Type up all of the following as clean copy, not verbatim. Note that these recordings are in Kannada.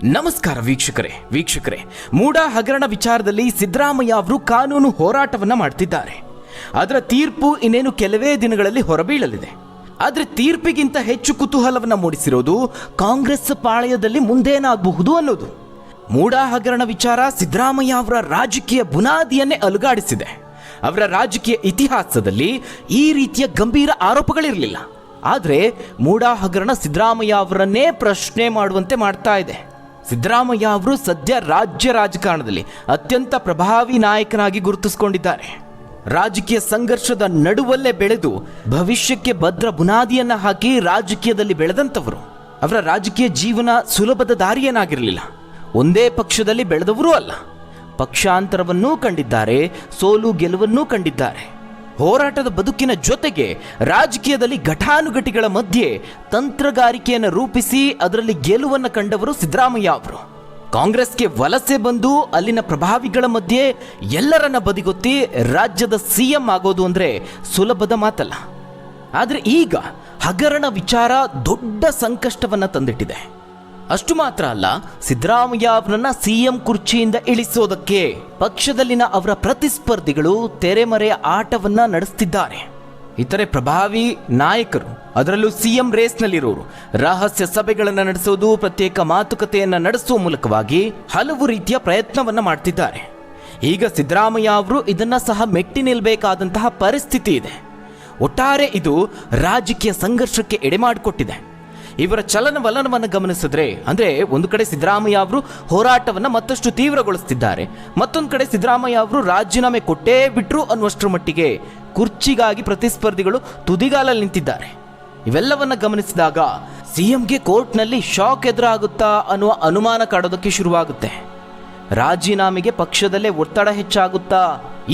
ನಮಸ್ಕಾರ ವೀಕ್ಷಕರೇ ಮೂಡ ಹಗರಣ ವಿಚಾರದಲ್ಲಿ ಸಿದ್ದರಾಮಯ್ಯ ಅವರು ಕಾನೂನು ಹೋರಾಟವನ್ನ ಮಾಡ್ತಿದ್ದಾರೆ. ಅದರ ತೀರ್ಪು ಇನ್ನೇನು ಕೆಲವೇ ದಿನಗಳಲ್ಲಿ ಹೊರಬೀಳಲಿದೆ. ಆದರೆ ತೀರ್ಪಿಗಿಂತ ಹೆಚ್ಚು ಕುತೂಹಲವನ್ನ ಮೂಡಿಸಿರೋದು ಕಾಂಗ್ರೆಸ್ ಪಾಳೆಯದಲ್ಲಿ ಮುಂದೇನಾಗಬಹುದು ಅನ್ನೋದು. ಮೂಡ ಹಗರಣ ವಿಚಾರ ಸಿದ್ದರಾಮಯ್ಯ ಅವರ ರಾಜಕೀಯ ಬುನಾದಿಯನ್ನೇ ಅಲುಗಾಡಿಸಿದೆ. ಅವರ ರಾಜಕೀಯ ಇತಿಹಾಸದಲ್ಲಿ ಈ ರೀತಿಯ ಗಂಭೀರ ಆರೋಪಗಳಿರಲಿಲ್ಲ. ಆದರೆ ಮೂಡ ಹಗರಣ ಸಿದ್ದರಾಮಯ್ಯ ಅವರನ್ನೇ ಪ್ರಶ್ನೆ ಮಾಡುವಂತೆ ಮಾಡ್ತಾ ಇದೆ. ಸಿದ್ದರಾಮಯ್ಯ ಅವರು ಸದ್ಯ ರಾಜ್ಯ ರಾಜಕಾರಣದಲ್ಲಿ ಅತ್ಯಂತ ಪ್ರಭಾವಿ ನಾಯಕನಾಗಿ ಗುರುತಿಸಿಕೊಂಡಿದ್ದಾರೆ. ರಾಜಕೀಯ ಸಂಘರ್ಷದ ನಡುವಲ್ಲೇ ಬೆಳೆದು ಭವಿಷ್ಯಕ್ಕೆ ಭದ್ರ ಬುನಾದಿಯನ್ನ ಹಾಕಿ ರಾಜಕೀಯದಲ್ಲಿ ಬೆಳೆದಂಥವರು. ಅವರ ರಾಜಕೀಯ ಜೀವನ ಸುಲಭದ ದಾರಿಯೇನಾಗಿರಲಿಲ್ಲ. ಒಂದೇ ಪಕ್ಷದಲ್ಲಿ ಬೆಳೆದವರೂ ಅಲ್ಲ, ಪಕ್ಷಾಂತರವನ್ನೂ ಕಂಡಿದ್ದಾರೆ, ಸೋಲು ಗೆಲುವನ್ನೂ ಕಂಡಿದ್ದಾರೆ. ಹೋರಾಟದ ಬದುಕಿನ ಜೊತೆಗೆ ರಾಜಕೀಯದಲ್ಲಿ ಘಟಾನುಘಟಿಗಳ ಮಧ್ಯೆ ತಂತ್ರಗಾರಿಕೆಯನ್ನು ರೂಪಿಸಿ ಅದರಲ್ಲಿ ಗೆಲುವನ್ನು ಕಂಡವರು ಸಿದ್ದರಾಮಯ್ಯ ಅವರು. ಕಾಂಗ್ರೆಸ್ಗೆ ವಲಸೆ ಬಂದು ಅಲ್ಲಿನ ಪ್ರಭಾವಿಗಳ ಮಧ್ಯೆ ಎಲ್ಲರನ್ನ ಬದಿಗೊತ್ತಿ ರಾಜ್ಯದ ಸಿಎಂ ಆಗೋದು ಅಂದರೆ ಸುಲಭದ ಮಾತಲ್ಲ. ಆದರೆ ಈಗ ಹಗರಣ ವಿಚಾರ ದೊಡ್ಡ ಸಂಕಷ್ಟವನ್ನು ತಂದಿಟ್ಟಿದೆ. ಅಷ್ಟು ಮಾತ್ರ ಅಲ್ಲ, ಸಿದ್ದರಾಮಯ್ಯ ಅವರನ್ನ ಸಿಎಂ ಕುರ್ಚಿಯಿಂದ ಇಳಿಸೋದಕ್ಕೆ ಪಕ್ಷದಲ್ಲಿನ ಅವರ ಪ್ರತಿಸ್ಪರ್ಧಿಗಳು ತೆರೆಮರೆಯ ಆಟವನ್ನ ನಡೆಸ್ತಿದ್ದಾರೆ. ಇತರೆ ಪ್ರಭಾವಿ ನಾಯಕರು, ಅದರಲ್ಲೂ ಸಿಎಂ ರೇಸ್ನಲ್ಲಿರೋರು ರಹಸ್ಯ ಸಭೆಗಳನ್ನು ನಡೆಸೋದು, ಪ್ರತ್ಯೇಕ ಮಾತುಕತೆಯನ್ನು ನಡೆಸುವ ಮೂಲಕವಾಗಿ ಹಲವು ರೀತಿಯ ಪ್ರಯತ್ನವನ್ನ ಮಾಡ್ತಿದ್ದಾರೆ. ಈಗ ಸಿದ್ದರಾಮಯ್ಯ ಅವರು ಇದನ್ನ ಸಹ ಮೆಟ್ಟಿ ನಿಲ್ಲಬೇಕಾದಂತಹ ಪರಿಸ್ಥಿತಿ ಇದೆ. ಒಟ್ಟಾರೆ ಇದು ರಾಜಕೀಯ ಸಂಘರ್ಷಕ್ಕೆ ಎಡೆಮಾಡಿಕೊಟ್ಟಿದೆ. ಇವರ ಚಲನವಲನವನ್ನು ಗಮನಿಸಿದ್ರೆ, ಅಂದರೆ ಒಂದು ಕಡೆ ಸಿದ್ದರಾಮಯ್ಯ ಅವರು ಹೋರಾಟವನ್ನು ಮತ್ತಷ್ಟು ತೀವ್ರಗೊಳಿಸ್ತಿದ್ದಾರೆ, ಮತ್ತೊಂದು ಕಡೆ ಸಿದ್ದರಾಮಯ್ಯ ಅವರು ರಾಜೀನಾಮೆ ಕೊಟ್ಟೇ ಬಿಟ್ರು ಅನ್ನುವಷ್ಟರ ಮಟ್ಟಿಗೆ ಕುರ್ಚಿಗಾಗಿ ಪ್ರತಿಸ್ಪರ್ಧಿಗಳು ತುದಿಗಾಲಲ್ಲಿ ನಿಂತಿದ್ದಾರೆ. ಇವೆಲ್ಲವನ್ನ ಗಮನಿಸಿದಾಗ ಸಿಎಂಗೆ ಕೋರ್ಟ್ನಲ್ಲಿ ಶಾಕ್ ಎದುರಾಗುತ್ತಾ ಅನ್ನುವ ಅನುಮಾನ ಕಾಡೋದಕ್ಕೆ ಶುರುವಾಗುತ್ತೆ. ರಾಜೀನಾಮೆಗೆ ಪಕ್ಷದಲ್ಲೇ ಒತ್ತಡ ಹೆಚ್ಚಾಗುತ್ತಾ,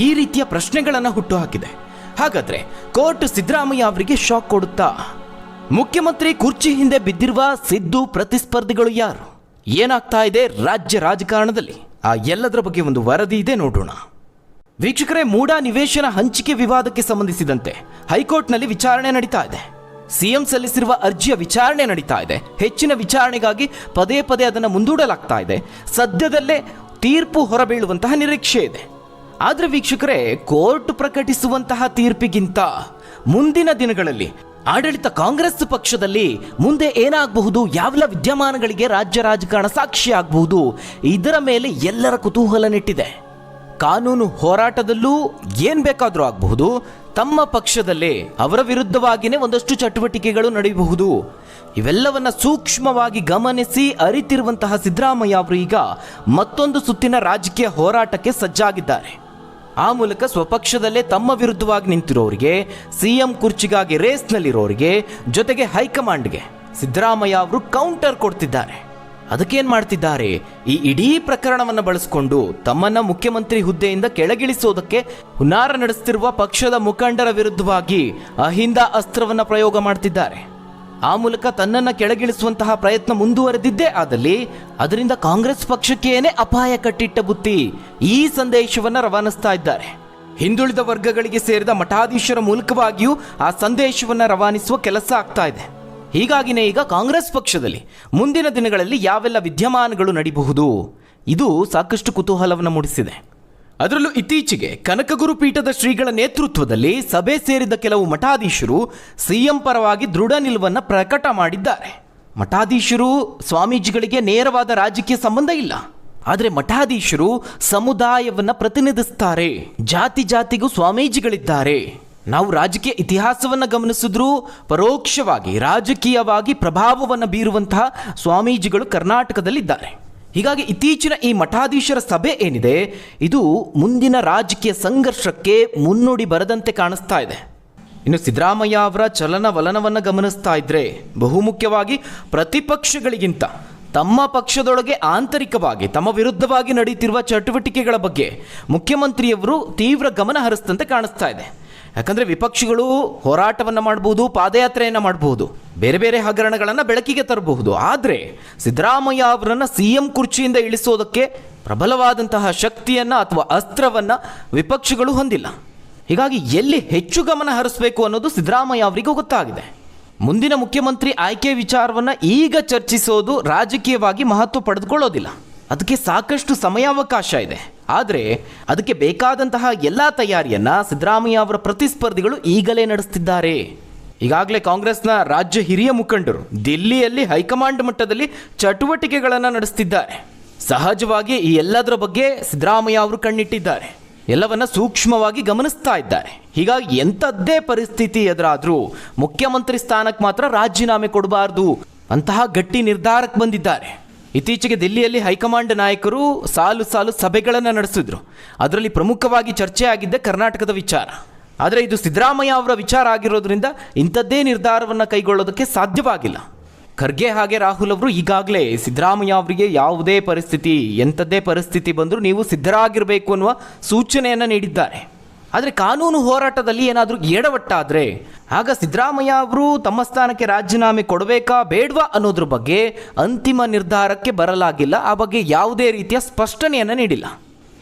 ಈ ರೀತಿಯ ಪ್ರಶ್ನೆಗಳನ್ನು ಹುಟ್ಟುಹಾಕಿದೆ. ಹಾಗಾದ್ರೆ ಕೋರ್ಟ್ ಸಿದ್ದರಾಮಯ್ಯ ಅವರಿಗೆ ಶಾಕ್ ಕೊಡುತ್ತಾ? ಮುಖ್ಯಮಂತ್ರಿ ಕುರ್ಚಿ ಹಿಂದೆ ಬಿದ್ದಿರುವ ಸಿದ್ದು ಪ್ರತಿಸ್ಪರ್ಧಿಗಳು ಯಾರು? ಏನಾಗ್ತಾ ಇದೆ ರಾಜ್ಯ ರಾಜಕಾರಣದಲ್ಲಿ? ಆ ಎಲ್ಲದರ ಬಗ್ಗೆ ಒಂದು ವರದಿ ಇದೆ, ನೋಡೋಣ. ವೀಕ್ಷಕರೇ, ಮೂಡ ನಿವೇಶನ ಹಂಚಿಕೆ ವಿವಾದಕ್ಕೆ ಸಂಬಂಧಿಸಿದಂತೆ ಹೈಕೋರ್ಟ್ನಲ್ಲಿ ವಿಚಾರಣೆ ನಡೀತಾ ಇದೆ. ಸಿಎಂ ಸಲ್ಲಿಸಿರುವ ಅರ್ಜಿಯ ವಿಚಾರಣೆ ನಡೀತಾ ಇದೆ. ಹೆಚ್ಚಿನ ವಿಚಾರಣೆಗಾಗಿ ಪದೇ ಪದೇ ಅದನ್ನು ಮುಂದೂಡಲಾಗ್ತಾ ಇದೆ. ಸದ್ಯದಲ್ಲೇ ತೀರ್ಪು ಹೊರಬೀಳುವಂತಹ ನಿರೀಕ್ಷೆ ಇದೆ. ಆದರೆ ವೀಕ್ಷಕರೇ, ಕೋರ್ಟ್ ಪ್ರಕಟಿಸುವಂತಹ ತೀರ್ಪಿಗಿಂತ ಮುಂದಿನ ದಿನಗಳಲ್ಲಿ ಆಡಳಿತ ಕಾಂಗ್ರೆಸ್ ಪಕ್ಷದಲ್ಲಿ ಮುಂದೆ ಏನಾಗಬಹುದು, ಯಾವೆಲ್ಲ ವಿದ್ಯಮಾನಗಳಿಗೆ ರಾಜ್ಯ ರಾಜಕಾರಣ ಸಾಕ್ಷಿ ಆಗಬಹುದು, ಇದರ ಮೇಲೆ ಎಲ್ಲರ ಕುತೂಹಲ ನೆಟ್ಟಿದೆ. ಕಾನೂನು ಹೋರಾಟದಲ್ಲೂ ಏನ್ ಬೇಕಾದರೂ ಆಗಬಹುದು. ತಮ್ಮ ಪಕ್ಷದಲ್ಲೇ ಅವರ ವಿರುದ್ಧವಾಗಿಯೇ ಒಂದಷ್ಟು ಚಟುವಟಿಕೆಗಳು ನಡೆಯಬಹುದು. ಇವೆಲ್ಲವನ್ನ ಸೂಕ್ಷ್ಮವಾಗಿ ಗಮನಿಸಿ ಅರಿತಿರುವಂತಹ ಸಿದ್ದರಾಮಯ್ಯ ಅವರು ಈಗ ಮತ್ತೊಂದು ಸುತ್ತಿನ ರಾಜಕೀಯ ಹೋರಾಟಕ್ಕೆ ಸಜ್ಜಾಗಿದ್ದಾರೆ. ಆ ಮೂಲಕ ಸ್ವಪಕ್ಷದಲ್ಲೇ ತಮ್ಮ ವಿರುದ್ಧವಾಗಿ ನಿಂತಿರೋರಿಗೆ, ಸಿಎಂ ಕುರ್ಚಿಗಾಗಿ ರೇಸ್ನಲ್ಲಿರೋರಿಗೆ, ಜೊತೆಗೆ ಹೈಕಮಾಂಡ್ಗೆ ಸಿದ್ದರಾಮಯ್ಯ ಅವರು ಕೌಂಟರ್ ಕೊಡ್ತಿದ್ದಾರೆ. ಅದಕ್ಕೇನ್ ಮಾಡ್ತಿದ್ದಾರೆ? ಈ ಇಡೀ ಪ್ರಕರಣವನ್ನು ಬಳಸಿಕೊಂಡು ತಮ್ಮನ್ನ ಮುಖ್ಯಮಂತ್ರಿ ಹುದ್ದೆಯಿಂದ ಕೆಳಗಿಳಿಸೋದಕ್ಕೆ ಹುನ್ನಾರ ನಡೆಸುತ್ತಿರುವ ಪಕ್ಷದ ಮುಖಂಡರ ವಿರುದ್ಧವಾಗಿ ಅಹಿಂದ ಅಸ್ತ್ರವನ್ನ ಪ್ರಯೋಗ ಮಾಡ್ತಿದ್ದಾರೆ. ಆ ಮೂಲಕ ತನ್ನನ್ನು ಕೆಳಗಿಳಿಸುವಂತಹ ಪ್ರಯತ್ನ ಮುಂದುವರೆದಿದ್ದೇ ಆದಲ್ಲಿ ಅದರಿಂದ ಕಾಂಗ್ರೆಸ್ ಪಕ್ಷಕ್ಕೆ ಏನೇ ಅಪಾಯ ಕಟ್ಟಿಟ್ಟ ಬುತ್ತಿ ಈ ಸಂದೇಶವನ್ನು ರವಾನಿಸ್ತಾ ಇದ್ದಾರೆ. ಹಿಂದುಳಿದ ವರ್ಗಗಳಿಗೆ ಸೇರಿದ ಮಠಾಧೀಶರ ಮೂಲಕವಾಗಿಯೂ ಆ ಸಂದೇಶವನ್ನು ರವಾನಿಸುವ ಕೆಲಸ ಆಗ್ತಾ ಇದೆ. ಹೀಗಾಗಿನೇ ಈಗ ಕಾಂಗ್ರೆಸ್ ಪಕ್ಷದಲ್ಲಿ ಮುಂದಿನ ದಿನಗಳಲ್ಲಿ ಯಾವೆಲ್ಲ ವಿದ್ಯಮಾನಗಳು ನಡೀಬಹುದು, ಇದು ಸಾಕಷ್ಟು ಕುತೂಹಲವನ್ನು ಮೂಡಿಸಿದೆ. ಅದರಲ್ಲೂ ಇತ್ತೀಚೆಗೆ ಕನಕಗುರು ಪೀಠದ ಶ್ರೀಗಳ ನೇತೃತ್ವದಲ್ಲಿ ಸಭೆ ಸೇರಿದ ಕೆಲವು ಮಠಾಧೀಶರು ಸಿಎಂ ಪರವಾಗಿ ದೃಢ ನಿಲುವನ್ನು ಪ್ರಕಟ ಮಾಡಿದ್ದಾರೆ. ಮಠಾಧೀಶರು ಸ್ವಾಮೀಜಿಗಳಿಗೆ ನೇರವಾದ ರಾಜಕೀಯ ಸಂಬಂಧ ಇಲ್ಲ, ಆದರೆ ಮಠಾಧೀಶರು ಸಮುದಾಯವನ್ನು ಪ್ರತಿನಿಧಿಸುತ್ತಾರೆ. ಜಾತಿ ಜಾತಿಗೂ ಸ್ವಾಮೀಜಿಗಳಿದ್ದಾರೆ. ನಾವು ರಾಜಕೀಯ ಇತಿಹಾಸವನ್ನು ಗಮನಿಸಿದ್ರೂ ಪರೋಕ್ಷವಾಗಿ ರಾಜಕೀಯವಾಗಿ ಪ್ರಭಾವವನ್ನು ಬೀರುವಂತಹ ಸ್ವಾಮೀಜಿಗಳು ಕರ್ನಾಟಕದಲ್ಲಿದ್ದಾರೆ. ಹೀಗಾಗಿ ಇತ್ತೀಚಿನ ಈ ಮಠಾಧೀಶರ ಸಭೆ ಏನಿದೆ, ಇದು ಮುಂದಿನ ರಾಜಕೀಯ ಸಂಘರ್ಷಕ್ಕೆ ಮುನ್ನುಡಿ ಬರದಂತೆ ಕಾಣಿಸ್ತಾ ಇದೆ. ಇನ್ನು ಸಿದ್ದರಾಮಯ್ಯ ಅವರ ಚಲನವಲನವನ್ನು ಗಮನಿಸ್ತಾ ಇದ್ರೆ, ಬಹುಮುಖ್ಯವಾಗಿ ಪ್ರತಿಪಕ್ಷಗಳಿಗಿಂತ ತಮ್ಮ ಪಕ್ಷದೊಳಗೆ ಆಂತರಿಕವಾಗಿ ತಮ್ಮ ವಿರುದ್ಧವಾಗಿ ನಡೆಯುತ್ತಿರುವ ಚಟುವಟಿಕೆಗಳ ಬಗ್ಗೆ ಮುಖ್ಯಮಂತ್ರಿಯವರು ತೀವ್ರ ಗಮನ ಹರಿಸಿದಂತೆ ಕಾಣಿಸ್ತಾ ಇದೆ. ಯಾಕಂದರೆ ವಿಪಕ್ಷಗಳು ಹೋರಾಟವನ್ನು ಮಾಡಬಹುದು, ಪಾದಯಾತ್ರೆಯನ್ನು ಮಾಡಬಹುದು, ಬೇರೆ ಬೇರೆ ಹಗರಣಗಳನ್ನು ಬೆಳಕಿಗೆ ತರಬಹುದು. ಆದರೆ ಸಿದ್ದರಾಮಯ್ಯ ಅವರನ್ನು ಸಿಎಂ ಕುರ್ಚಿಯಿಂದ ಇಳಿಸೋದಕ್ಕೆ ಪ್ರಬಲವಾದಂತಹ ಶಕ್ತಿಯನ್ನು ಅಥವಾ ಅಸ್ತ್ರವನ್ನು ವಿಪಕ್ಷಗಳು ಹೊಂದಿಲ್ಲ. ಹೀಗಾಗಿ ಎಲ್ಲಿ ಹೆಚ್ಚು ಗಮನ ಹರಿಸಬೇಕು ಅನ್ನೋದು ಸಿದ್ದರಾಮಯ್ಯ ಅವರಿಗೂ ಗೊತ್ತಾಗಿದೆ. ಮುಂದಿನ ಮುಖ್ಯಮಂತ್ರಿ ಆಯ್ಕೆ ವಿಚಾರವನ್ನು ಈಗ ಚರ್ಚಿಸೋದು ರಾಜಕೀಯವಾಗಿ ಮಹತ್ವ ಪಡೆದುಕೊಳ್ಳೋದಿಲ್ಲ. ಅದಕ್ಕೆ ಸಾಕಷ್ಟು ಸಮಯಾವಕಾಶ ಇದೆ. ಆದರೆ ಅದಕ್ಕೆ ಬೇಕಾದಂತಹ ಎಲ್ಲ ತಯಾರಿಯನ್ನು ಸಿದ್ದರಾಮಯ್ಯ ಅವರ ಪ್ರತಿಸ್ಪರ್ಧಿಗಳು ಈಗಲೇ ನಡೆಸ್ತಿದ್ದಾರೆ. ಈಗಾಗಲೇ ಕಾಂಗ್ರೆಸ್ನ ರಾಜ್ಯ ಹಿರಿಯ ಮುಖಂಡರು ದಿಲ್ಲಿಯಲ್ಲಿ ಹೈಕಮಾಂಡ್ ಮಟ್ಟದಲ್ಲಿ ಚಟುವಟಿಕೆಗಳನ್ನು ನಡೆಸ್ತಿದ್ದಾರೆ. ಸಹಜವಾಗಿ ಈ ಎಲ್ಲದರ ಬಗ್ಗೆ ಸಿದ್ದರಾಮಯ್ಯ ಅವರು ಕಣ್ಣಿಟ್ಟಿದ್ದಾರೆ, ಎಲ್ಲವನ್ನ ಸೂಕ್ಷ್ಮವಾಗಿ ಗಮನಿಸ್ತಾ ಇದ್ದಾರೆ. ಹೀಗಾಗಿ ಎಂಥದ್ದೇ ಪರಿಸ್ಥಿತಿ ಎದುರಾದರೂ ಮುಖ್ಯಮಂತ್ರಿ ಸ್ಥಾನಕ್ಕೆ ಮಾತ್ರ ರಾಜೀನಾಮೆ ಕೊಡಬಾರ್ದು ಅಂತಹ ಗಟ್ಟಿ ನಿರ್ಧಾರಕ್ಕೆ ಬಂದಿದ್ದಾರೆ. ಇತ್ತೀಚೆಗೆ ದಿಲ್ಲಿಯಲ್ಲಿ ಹೈಕಮಾಂಡ್ ನಾಯಕರು ಸಾಲು ಸಾಲು ಸಭೆಗಳನ್ನು ನಡೆಸಿದ್ರು. ಅದರಲ್ಲಿ ಪ್ರಮುಖವಾಗಿ ಚರ್ಚೆ ಆಗಿದ್ದೆ ಕರ್ನಾಟಕದ ವಿಚಾರ. ಆದರೆ ಇದು ಸಿದ್ದರಾಮಯ್ಯ ಅವರ ವಿಚಾರ ಆಗಿರೋದ್ರಿಂದ ಇಂಥದ್ದೇ ನಿರ್ಧಾರವನ್ನು ಕೈಗೊಳ್ಳೋದಕ್ಕೆ ಸಾಧ್ಯವಾಗಿಲ್ಲ. ಖರ್ಗೆ ಹಾಗೆ ರಾಹುಲ್ ಅವರು ಈಗಾಗಲೇ ಸಿದ್ದರಾಮಯ್ಯ ಅವರಿಗೆ ಯಾವುದೇ ಪರಿಸ್ಥಿತಿ, ಎಂಥದ್ದೇ ಪರಿಸ್ಥಿತಿ ಬಂದರೂ ನೀವು ಸಿದ್ಧರಾಗಿರಬೇಕು ಅನ್ನುವ ಸೂಚನೆಯನ್ನು ನೀಡಿದ್ದಾರೆ. ಆದರೆ ಕಾನೂನು ಹೋರಾಟದಲ್ಲಿ ಏನಾದರೂ ಎಡವಟ್ಟಾದರೆ ಆಗ ಸಿದ್ದರಾಮಯ್ಯ ಅವರು ತಮ್ಮ ಸ್ಥಾನಕ್ಕೆ ರಾಜೀನಾಮೆ ಕೊಡಬೇಕಾ ಬೇಡವಾ ಅನ್ನೋದ್ರ ಬಗ್ಗೆ ಅಂತಿಮ ನಿರ್ಧಾರಕ್ಕೆ ಬರಲಾಗಿಲ್ಲ. ಆ ಬಗ್ಗೆ ಯಾವುದೇ ರೀತಿಯ ಸ್ಪಷ್ಟನೆಯನ್ನು ನೀಡಿಲ್ಲ.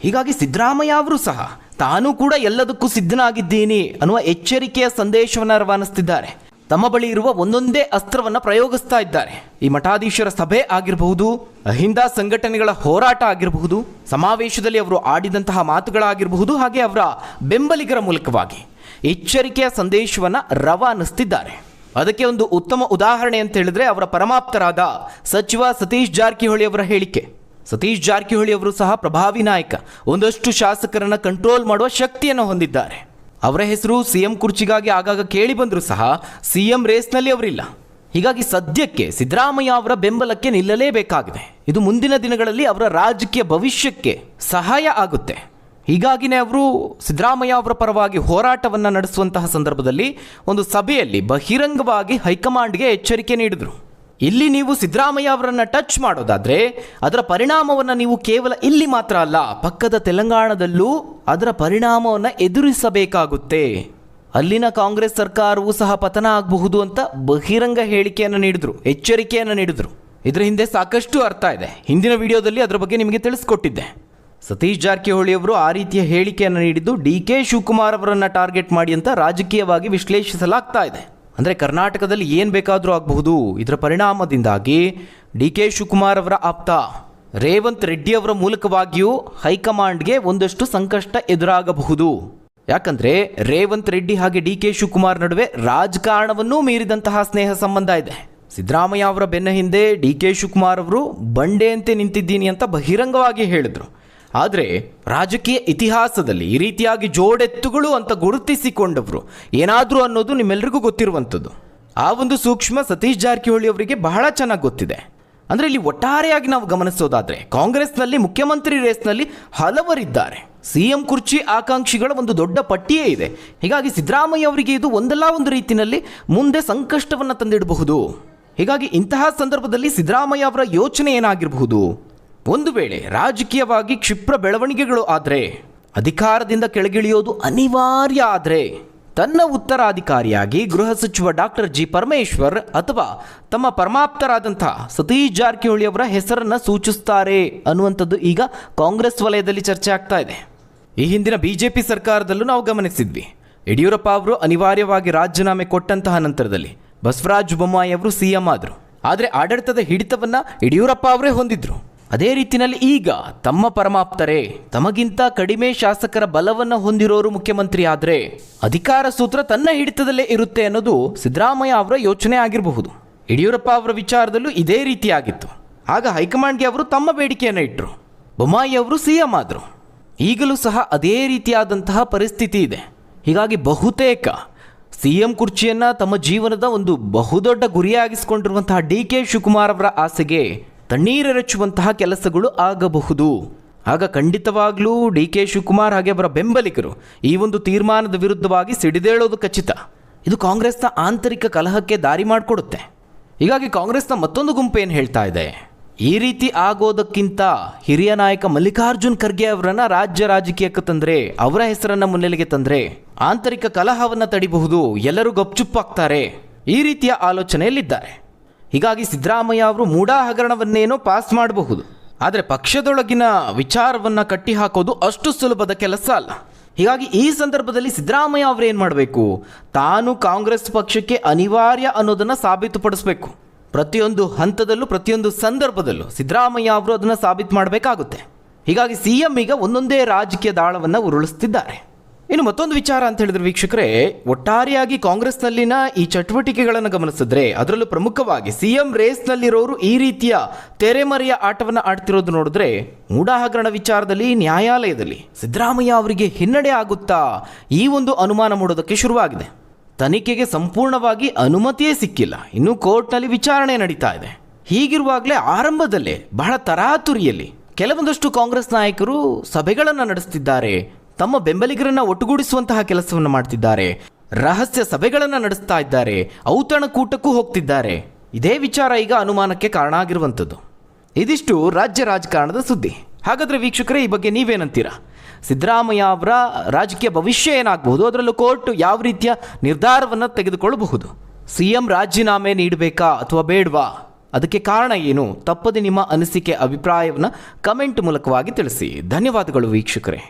ಹೀಗಾಗಿ ಸಿದ್ದರಾಮಯ್ಯ ಅವರು ಸಹ ತಾನೂ ಕೂಡ ಎಲ್ಲದಕ್ಕೂ ಸಿದ್ಧನಾಗಿದ್ದೀನಿ ಅನ್ನುವ ಎಚ್ಚರಿಕೆಯ ಸಂದೇಶವನ್ನು ರವಾನಿಸ್ತಿದ್ದಾರೆ. ತಮ್ಮ ಬಳಿ ಇರುವ ಒಂದೊಂದೇ ಅಸ್ತ್ರವನ್ನು ಪ್ರಯೋಗಿಸ್ತಾ ಇದ್ದಾರೆ. ಈ ಮಠಾಧೀಶರ ಸಭೆ ಆಗಿರಬಹುದು, ಅಹಿಂದ ಸಂಘಟನೆಗಳ ಹೋರಾಟ ಆಗಿರಬಹುದು, ಸಮಾವೇಶದಲ್ಲಿ ಅವರು ಆಡಿದಂತಹ ಮಾತುಗಳಾಗಿರಬಹುದು, ಹಾಗೆ ಅವರ ಬೆಂಬಲಿಗರ ಮೂಲಕವಾಗಿ ಎಚ್ಚರಿಕೆಯ ಸಂದೇಶವನ್ನು ರವಾನಿಸ್ತಿದ್ದಾರೆ. ಅದಕ್ಕೆ ಒಂದು ಉತ್ತಮ ಉದಾಹರಣೆ ಅಂತ ಹೇಳಿದ್ರೆ ಅವರ ಪರಮಾಪ್ತರಾದ ಸಚಿವ ಸತೀಶ್ ಜಾರಕಿಹೊಳಿ ಅವರ ಹೇಳಿಕೆ. ಸತೀಶ್ ಜಾರಕಿಹೊಳಿ ಅವರು ಸಹ ಪ್ರಭಾವಿ ನಾಯಕ, ಒಂದಷ್ಟು ಶಾಸಕರನ್ನು ಕಂಟ್ರೋಲ್ ಮಾಡುವ ಶಕ್ತಿಯನ್ನು ಹೊಂದಿದ್ದಾರೆ. ಅವರ ಹೆಸರು ಸಿಎಂ ಕುರ್ಚಿಗಾಗಿ ಆಗಾಗ ಕೇಳಿ ಬಂದರೂ ಸಹ ಸಿಎಂ ರೇಸ್ನಲ್ಲಿ ಅವರಿಲ್ಲ. ಹೀಗಾಗಿ ಸದ್ಯಕ್ಕೆ ಸಿದ್ದರಾಮಯ್ಯ ಅವರ ಬೆಂಬಲಕ್ಕೆ ನಿಲ್ಲಲೇಬೇಕಾಗಿದೆ. ಇದು ಮುಂದಿನ ದಿನಗಳಲ್ಲಿ ಅವರ ರಾಜಕೀಯ ಭವಿಷ್ಯಕ್ಕೆ ಸಹಾಯ ಆಗುತ್ತೆ. ಹೀಗಾಗಿನೇ ಅವರು ಸಿದ್ದರಾಮಯ್ಯ ಅವರ ಪರವಾಗಿ ಹೋರಾಟವನ್ನು ನಡೆಸುವಂತಹ ಸಂದರ್ಭದಲ್ಲಿ ಒಂದು ಸಭೆಯಲ್ಲಿ ಬಹಿರಂಗವಾಗಿ ಹೈಕಮಾಂಡ್ಗೆ ಎಚ್ಚರಿಕೆ ನೀಡಿದರು. ಇಲ್ಲಿ ನೀವು ಸಿದ್ದರಾಮಯ್ಯ ಅವರನ್ನು ಟಚ್ ಮಾಡೋದಾದರೆ ಅದರ ಪರಿಣಾಮವನ್ನು ನೀವು ಕೇವಲ ಇಲ್ಲಿ ಮಾತ್ರ ಅಲ್ಲ, ಪಕ್ಕದ ತೆಲಂಗಾಣದಲ್ಲೂ ಅದರ ಪರಿಣಾಮವನ್ನು ಎದುರಿಸಬೇಕಾಗುತ್ತೆ. ಅಲ್ಲಿನ ಕಾಂಗ್ರೆಸ್ ಸರ್ಕಾರವೂ ಸಹ ಪತನ ಆಗಬಹುದು ಅಂತ ಬಹಿರಂಗ ಹೇಳಿಕೆಯನ್ನು ನೀಡಿದ್ರು, ಎಚ್ಚರಿಕೆಯನ್ನು ನೀಡಿದ್ರು. ಇದರ ಹಿಂದೆ ಸಾಕಷ್ಟು ಅರ್ಥ ಇದೆ. ಹಿಂದಿನ ವಿಡಿಯೋದಲ್ಲಿ ಅದರ ಬಗ್ಗೆ ನಿಮಗೆ ತಿಳಿಸ್ಕೊಟ್ಟಿದ್ದೆ. ಸತೀಶ್ ಜಾರಕಿಹೊಳಿ ಅವರು ಆ ರೀತಿಯ ಹೇಳಿಕೆಯನ್ನು ನೀಡಿದ್ದು ಡಿ.ಕೆ. ಶಿವಕುಮಾರ್ ಅವರನ್ನು ಟಾರ್ಗೆಟ್ ಮಾಡಿ ಅಂತ ರಾಜಕೀಯವಾಗಿ ವಿಶ್ಲೇಷಿಸಲಾಗ್ತಾ ಇದೆ. ಅಂದರೆ ಕರ್ನಾಟಕದಲ್ಲಿ ಏನು ಬೇಕಾದರೂ ಆಗಬಹುದು. ಇದರ ಪರಿಣಾಮದಿಂದಾಗಿ ಡಿ.ಕೆ. ಶಿವಕುಮಾರ್ ಅವರ ಆಪ್ತ ರೇವಂತ್ ರೆಡ್ಡಿ ಅವರ ಮೂಲಕವಾಗಿಯೂ ಹೈಕಮಾಂಡ್ಗೆ ಒಂದಷ್ಟು ಸಂಕಷ್ಟ ಎದುರಾಗಬಹುದು. ಯಾಕಂದರೆ ರೇವಂತ್ ರೆಡ್ಡಿ ಹಾಗೆ ಡಿ.ಕೆ. ಶಿವಕುಮಾರ್ ನಡುವೆ ರಾಜಕಾರಣವನ್ನೂ ಮೀರಿದಂತಹ ಸ್ನೇಹ ಸಂಬಂಧ ಇದೆ. ಸಿದ್ದರಾಮಯ್ಯ ಅವರ ಬೆನ್ನ ಹಿಂದೆ ಡಿ.ಕೆ. ಶಿವಕುಮಾರ್ ಅವರು ಬಂಡೆಯಂತೆ ನಿಂತಿದ್ದೀನಿ ಅಂತ ಬಹಿರಂಗವಾಗಿ ಹೇಳಿದರು. ಆದರೆ ರಾಜಕೀಯ ಇತಿಹಾಸದಲ್ಲಿ ಈ ರೀತಿಯಾಗಿ ಜೋಡೆತ್ತುಗಳು ಅಂತ ಗುರುತಿಸಿಕೊಂಡವರು ಏನಾದರೂ ಅನ್ನೋದು ನಿಮ್ಮೆಲ್ಲರಿಗೂ ಗೊತ್ತಿರುವಂಥದ್ದು. ಆ ಒಂದು ಸೂಕ್ಷ್ಮ ಸತೀಶ್ ಜಾರಕಿಹೊಳಿ ಅವರಿಗೆ ಬಹಳ ಚೆನ್ನಾಗಿ ಗೊತ್ತಿದೆ. ಅಂದರೆ ಇಲ್ಲಿ ಒಟ್ಟಾರೆಯಾಗಿ ನಾವು ಗಮನಿಸೋದಾದರೆ ಕಾಂಗ್ರೆಸ್ನಲ್ಲಿ ಮುಖ್ಯಮಂತ್ರಿ ರೇಸ್ನಲ್ಲಿ ಹಲವರಿದ್ದಾರೆ. ಸಿಎಂ ಕುರ್ಚಿ ಆಕಾಂಕ್ಷಿಗಳ ಒಂದು ದೊಡ್ಡ ಪಟ್ಟಿಯೇ ಇದೆ. ಹೀಗಾಗಿ ಸಿದ್ದರಾಮಯ್ಯ ಅವರಿಗೆ ಇದು ಒಂದಲ್ಲ ಒಂದು ರೀತಿಯಲ್ಲಿ ಮುಂದೆ ಸಂಕಷ್ಟವನ್ನು ತಂದಿಡಬಹುದು. ಹೀಗಾಗಿ ಇಂತಹ ಸಂದರ್ಭದಲ್ಲಿ ಸಿದ್ದರಾಮಯ್ಯ ಅವರ ಯೋಚನೆ ಏನಾಗಿರಬಹುದು? ಒಂದು ವೇಳೆ ರಾಜಕೀಯವಾಗಿ ಕ್ಷಿಪ್ರ ಬೆಳವಣಿಗೆಗಳು ಆದರೆ, ಅಧಿಕಾರದಿಂದ ಕೆಳಗಿಳಿಯೋದು ಅನಿವಾರ್ಯ ಆದರೆ, ತನ್ನ ಉತ್ತರಾಧಿಕಾರಿಯಾಗಿ ಗೃಹ ಸಚಿವ ಡಾಕ್ಟರ್ ಜಿ ಪರಮೇಶ್ವರ್ ಅಥವಾ ತಮ್ಮ ಪರಮಾಪ್ತರಾದಂಥ ಸತೀಶ್ ಜಾರಕಿಹೊಳಿ ಅವರ ಹೆಸರನ್ನು ಸೂಚಿಸ್ತಾರೆ ಅನ್ನುವಂಥದ್ದು ಈಗ ಕಾಂಗ್ರೆಸ್ ವಲಯದಲ್ಲಿ ಚರ್ಚೆ ಆಗ್ತಾ ಇದೆ. ಈ ಹಿಂದಿನ ಬಿಜೆಪಿ ಸರ್ಕಾರದಲ್ಲೂ ನಾವು ಗಮನಿಸಿದ್ವಿ. ಯಡಿಯೂರಪ್ಪ ಅವರು ಅನಿವಾರ್ಯವಾಗಿ ರಾಜೀನಾಮೆ ಕೊಟ್ಟಂತಹ ನಂತರದಲ್ಲಿ ಬಸವರಾಜ ಬೊಮ್ಮಾಯಿ ಅವರು ಸಿಎಂ ಆದರು. ಆದರೆ ಆಡಳಿತದ ಹಿಡಿತವನ್ನು ಯಡಿಯೂರಪ್ಪ ಅವರೇ ಹೊಂದಿದ್ರು. ಅದೇ ರೀತಿಯಲ್ಲಿ ಈಗ ತಮ್ಮ ಪರಮಾಪ್ತರೇ, ತಮಗಿಂತ ಕಡಿಮೆ ಶಾಸಕರ ಬಲವನ್ನು ಹೊಂದಿರೋರು ಮುಖ್ಯಮಂತ್ರಿ ಆದರೆ ಅಧಿಕಾರ ಸೂತ್ರ ತನ್ನ ಹಿಡಿತದಲ್ಲೇ ಇರುತ್ತೆ ಅನ್ನೋದು ಸಿದ್ದರಾಮಯ್ಯ ಅವರ ಯೋಚನೆ ಆಗಿರಬಹುದು. ಯಡಿಯೂರಪ್ಪ ಅವರ ವಿಚಾರದಲ್ಲೂ ಇದೇ ರೀತಿಯಾಗಿತ್ತು. ಆಗ ಹೈಕಮಾಂಡ್ಗೆ ಅವರು ತಮ್ಮ ಬೇಡಿಕೆಯನ್ನು ಇಟ್ಟರು. ಬೊಮ್ಮಾಯಿ ಅವರು ಸಿಎಂ ಆದರು. ಈಗಲೂ ಸಹ ಅದೇ ರೀತಿಯಾದಂತಹ ಪರಿಸ್ಥಿತಿ ಇದೆ. ಹೀಗಾಗಿ ಬಹುತೇಕ ಸಿಎಂ ಕುರ್ಚಿಯನ್ನು ತಮ್ಮ ಜೀವನದ ಒಂದು ಬಹುದೊಡ್ಡ ಗುರಿಯಾಗಿಸಿಕೊಂಡಿರುವಂತಹ ಡಿ.ಕೆ. ಶಿವಕುಮಾರ್ ಅವರ ಆಸೆಗೆ ತಣ್ಣೀರೆರಚುವಂತಹ ಕೆಲಸಗಳು ಆಗಬಹುದು. ಆಗ ಖಂಡಿತವಾಗ್ಲೂ ಡಿ.ಕೆ. ಶಿವಕುಮಾರ್ ಹಾಗೆ ಅವರ ಬೆಂಬಲಿಗರು ಈ ಒಂದು ತೀರ್ಮಾನದ ವಿರುದ್ಧವಾಗಿ ಸಿಡಿದೇಳೋದು ಖಚಿತ. ಇದು ಕಾಂಗ್ರೆಸ್ನ ಆಂತರಿಕ ಕಲಹಕ್ಕೆ ದಾರಿ ಮಾಡಿಕೊಡುತ್ತೆ. ಹೀಗಾಗಿ ಕಾಂಗ್ರೆಸ್ನ ಮತ್ತೊಂದು ಗುಂಪು ಏನು ಹೇಳ್ತಾ ಇದೆ, ಈ ರೀತಿ ಆಗೋದಕ್ಕಿಂತ ಹಿರಿಯ ನಾಯಕ ಮಲ್ಲಿಕಾರ್ಜುನ್ ಖರ್ಗೆ ಅವರನ್ನು ರಾಜ್ಯ ರಾಜಕೀಯಕ್ಕೆ ತಂದರೆ, ಅವರ ಹೆಸರನ್ನು ಮುನ್ನೆಲೆಗೆ ತಂದರೆ ಆಂತರಿಕ ಕಲಹವನ್ನು ತಡಿಬಹುದು, ಎಲ್ಲರೂ ಗಪ್ಚುಪ್ಪಾಗ್ತಾರೆ, ಈ ರೀತಿಯ ಆಲೋಚನೆಯಲ್ಲಿದ್ದಾರೆ. ಹೀಗಾಗಿ ಸಿದ್ದರಾಮಯ್ಯ ಅವರು ಮೂಡಾ ಹಗರಣವನ್ನೇನೋ ಪಾಸ್ ಮಾಡಬಹುದು, ಆದರೆ ಪಕ್ಷದೊಳಗಿನ ವಿಚಾರವನ್ನು ಕಟ್ಟಿ ಹಾಕೋದು ಅಷ್ಟು ಸುಲಭದ ಕೆಲಸ ಅಲ್ಲ. ಹೀಗಾಗಿ ಈ ಸಂದರ್ಭದಲ್ಲಿ ಸಿದ್ದರಾಮಯ್ಯ ಅವರು ಏನು ಮಾಡಬೇಕು, ತಾನು ಕಾಂಗ್ರೆಸ್ ಪಕ್ಷಕ್ಕೆ ಅನಿವಾರ್ಯ ಅನ್ನೋದನ್ನು ಸಾಬೀತುಪಡಿಸಬೇಕು. ಪ್ರತಿಯೊಂದು ಹಂತದಲ್ಲೂ ಪ್ರತಿಯೊಂದು ಸಂದರ್ಭದಲ್ಲೂ ಸಿದ್ದರಾಮಯ್ಯ ಅವರು ಅದನ್ನು ಸಾಬೀತು ಮಾಡಬೇಕಾಗುತ್ತೆ. ಹೀಗಾಗಿ CM ಈಗ ಒಂದೊಂದೇ ರಾಜಕೀಯ ದಾಳವನ್ನು ಉರುಳಿಸ್ತಿದ್ದಾರೆ. ಇನ್ನು ಮತ್ತೊಂದು ವಿಚಾರ ಅಂತ ಹೇಳಿದ್ರೆ ವೀಕ್ಷಕರೇ, ಒಟ್ಟಾರೆಯಾಗಿ ಕಾಂಗ್ರೆಸ್ನಲ್ಲಿನ ಈ ಚಟುವಟಿಕೆಗಳನ್ನು ಗಮನಿಸಿದ್ರೆ ಅದರಲ್ಲೂ ಪ್ರಮುಖವಾಗಿ CM ರೇಸ್ನಲ್ಲಿರೋರು ಈ ರೀತಿಯ ತೆರೆಮರೆಯ ಆಟವನ್ನು ಆಡ್ತಿರೋದು ನೋಡಿದ್ರೆ ಮೂಡಾ ಹಗರಣ ವಿಚಾರದಲ್ಲಿ ನ್ಯಾಯಾಲಯದಲ್ಲಿ ಸಿದ್ದರಾಮಯ್ಯ ಅವರಿಗೆ ಹಿನ್ನಡೆ ಆಗುತ್ತಾ ಈ ಒಂದು ಅನುಮಾನ ಮೂಡೋದಕ್ಕೆ ಶುರುವಾಗಿದೆ. ತನಿಖೆಗೆ ಸಂಪೂರ್ಣವಾಗಿ ಅನುಮತಿಯೇ ಸಿಕ್ಕಿಲ್ಲ, ಇನ್ನೂ ಕೋರ್ಟ್ನಲ್ಲಿ ವಿಚಾರಣೆ ನಡೀತಾ ಇದೆ. ಹೀಗಿರುವಾಗಲೇ ಆರಂಭದಲ್ಲೇ ಬಹಳ ತರಾತುರಿಯಲ್ಲಿ ಕೆಲವೊಂದಷ್ಟು ಕಾಂಗ್ರೆಸ್ ನಾಯಕರು ಸಭೆಗಳನ್ನು ನಡೆಸ್ತಿದ್ದಾರೆ, ತಮ್ಮ ಬೆಂಬಲಿಗರನ್ನು ಒಟ್ಟುಗೂಡಿಸುವಂತಹ ಕೆಲಸವನ್ನು ಮಾಡ್ತಿದ್ದಾರೆ, ರಹಸ್ಯ ಸಭೆಗಳನ್ನು ನಡೆಸ್ತಾ ಇದ್ದಾರೆ, ಔತಣಕೂಟಕ್ಕೂ ಹೋಗ್ತಿದ್ದಾರೆ. ಇದೇ ವಿಚಾರ ಈಗ ಅನುಮಾನಕ್ಕೆ ಕಾರಣ ಆಗಿರುವಂಥದ್ದು. ಇದಿಷ್ಟು ರಾಜ್ಯ ರಾಜಕಾರಣದ ಸುದ್ದಿ. ಹಾಗಾದರೆ ವೀಕ್ಷಕರೇ, ಈ ಬಗ್ಗೆ ನೀವೇನಂತೀರಾ? ಸಿದ್ದರಾಮಯ್ಯ ಅವರ ರಾಜಕೀಯ ಭವಿಷ್ಯ ಏನಾಗಬಹುದು, ಅದರಲ್ಲೂ ಕೋರ್ಟ್ ಯಾವ ರೀತಿಯ ನಿರ್ಧಾರವನ್ನು ತೆಗೆದುಕೊಳ್ಳಬಹುದು? CM ರಾಜೀನಾಮೆ ನೀಡಬೇಕಾ ಅಥವಾ ಬೇಡವಾ? ಅದಕ್ಕೆ ಕಾರಣ ಏನು? ತಪ್ಪದೆ ನಿಮ್ಮ ಅನಿಸಿಕೆ ಅಭಿಪ್ರಾಯವನ್ನು ಕಮೆಂಟ್ ಮೂಲಕವಾಗಿ ತಿಳಿಸಿ. ಧನ್ಯವಾದಗಳು ವೀಕ್ಷಕರೇ.